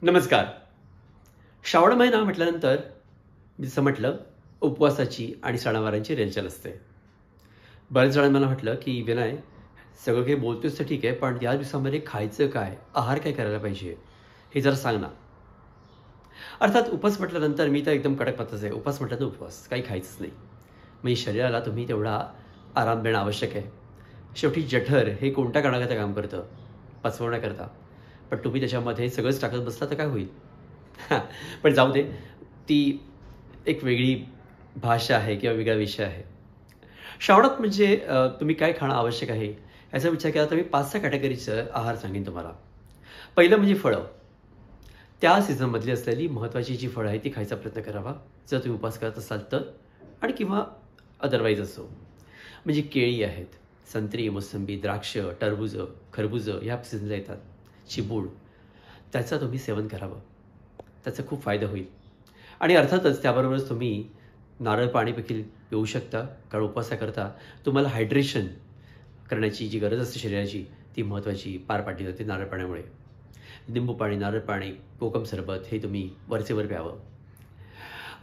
नमस्कार. श्रावण महिना म्हटल्यानंतर मी जसं म्हटलं उपवासाची आणि सणावारांची रेलचेल असते. बऱ्याच जणांनी मला म्हटलं की विनय, सगळं काही बोलतोस तर ठीक आहे, पण या दिवसामध्ये खायचं काय, आहार काय करायला पाहिजे हे जरा सांग ना. अर्थात उपवास म्हटल्यानंतर मी तर एकदम कडक पद्धत आहे. उपवास म्हटलं तर उपवास, काही खायचंच नाही. म्हणजे शरीराला तुम्ही तेवढा आराम देणं आवश्यक आहे. शेवटी जठर हे कोणत्या कारणाकरता काम करतं? पचवण्याकरता. पण तुम्ही त्याच्यामध्ये सगळंच टाकत बसला तर काय होईल? हां, पण जाऊ दे. ती एक वेगळी भाषा आहे किंवा वेगळा विषय आहे. श्रावणात म्हणजे तुम्ही काय खाणं आवश्यक आहे याचा विचार केला तर मी 5-6 कॅटेगरीचं आहार सांगेन तुम्हाला. पहिलं म्हणजे फळं. त्या सीझनमधली असलेली महत्त्वाची जी फळं आहेत ती खायचा प्रयत्न करावा, जर तुम्ही उपवास करत असाल तर. आणि किंवा अदरवाईज असो. म्हणजे केळी आहेत, संत्री, मोसंबी, द्राक्ष, टरबूजं, खरबूजं ह्या सीझनला येतात. चिबूड, त्याचं तुम्ही सेवन करावं. त्याचा खूप फायदा होईल. आणि अर्थातच त्याबरोबरच तुम्ही नारळ पाणी देखील पिऊ शकता, कारण उपवासाकरता तुम्हाला हायड्रेशन करण्याची जी गरज असते शरीराची ती महत्त्वाची पार पाडली जाते नारळ पाण्यामुळे. लिंबू पाणी, नारळ पाणी, कोकम सरबत हे तुम्ही वरचेवर प्यावं.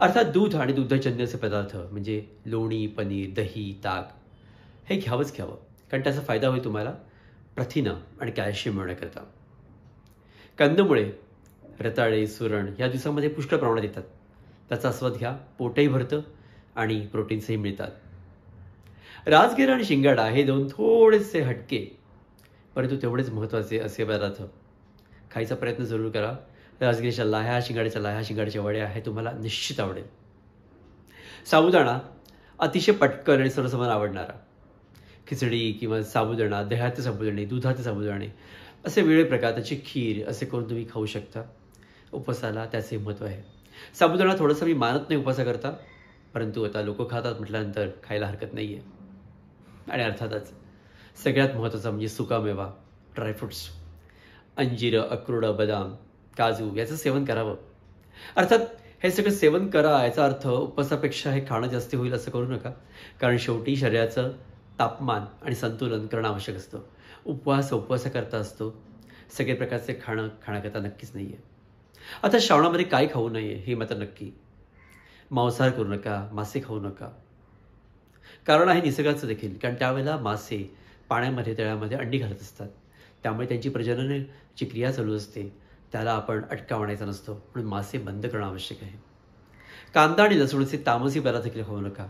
अर्थात दूध आणि दुग्धजन्य असे पदार्थ म्हणजे लोणी, पनीर, दही, ताक हे घ्यावंच घ्यावं, कारण त्याचा फायदा होईल तुम्हाला प्रथिनं आणि कॅल्शियम मिळवण्याकरता. कंदमुळे, रताळे, सुरण या दिवसामध्ये पुष्कळ प्रमाणात येतात. त्याचा आस्वाद घ्या, पोटही भरतं आणि प्रोटीन्सही मिळतात. राजगिरा आणि शिंगाडा हे दोन थोडेसे हटके परंतु तेवढेच महत्त्वाचे असे पदार्थ खायचा प्रयत्न जरूर करा. राजगिरीच्या लाह्या, शिंगाड्याच्या वड्या हे तुम्हाला निश्चित आवडेल. साबुदाणा अतिशय पटकन आणि सर्वसामान्य आवडणारा. खिचडी किंवा साबुदाणा, दह्याचे साबुदाणे, दुधाचे साबुदाणे असे वेगळे प्रकार, त्याची खीर असे करून तुम्ही खाऊ शकता. उपवासाला त्याचे महत्त्व आहे. साबुदाणा थोडंसं मी मानत नाही उपवासाकरता, परंतु आता लोकं खातात म्हटल्यानंतर खायला हरकत नाही आहे. आणि अर्थातच सगळ्यात महत्त्वाचा म्हणजे सुकामेवा, ड्रायफ्रुट्स, अंजीरं, अक्रोडं, बदाम, काजू याचं सेवन करावं. अर्थात हे सगळं सेवन करा याचा अर्थ उपवासापेक्षा हे खाणं जास्ती होईल असं करू नका, कारण शेवटी शरीराचं तापमान आणि संतुलन करणं आवश्यक असतं. उपवासाकरता असतो, सगळे प्रकारचे खाणं खाण्याकरता नक्कीच नाही आहे. आता श्रावणामध्ये काय खाऊ नये हे मात्र नक्की. मांसाहार करू नका, मासे खाऊ नका. कारण आहे निसर्गाचं देखील, कारण त्यावेळेला मासे पाण्यामध्ये, तळ्यामध्ये अंडी घालत असतात. त्यामुळे त्यांची प्रजननाची क्रिया चालू असते. त्याला आपण अटकाव आणायचा नसतो, म्हणून मासे बंद करणं आवश्यक आहे. कांदा आणि लसूणचे तामसी पदार्थ देखील खाऊ नका.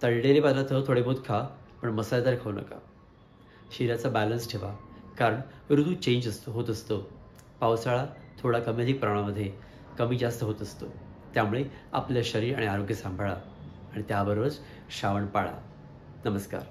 तळलेले पदार्थ थोडे बहुत खा, पण मसालेदार खाऊ नका. शरीराचा बॅलन्स ठेवा, कारण ऋतू चेंज होत असतो. पावसाळा थोडा कमी अधिक प्रमाणामध्ये कमी जास्त होत असतो. त्यामुळे आपलं शरीर आणि आरोग्य सांभाळा आणि त्याबरोबरच श्रावण पाळा. नमस्कार.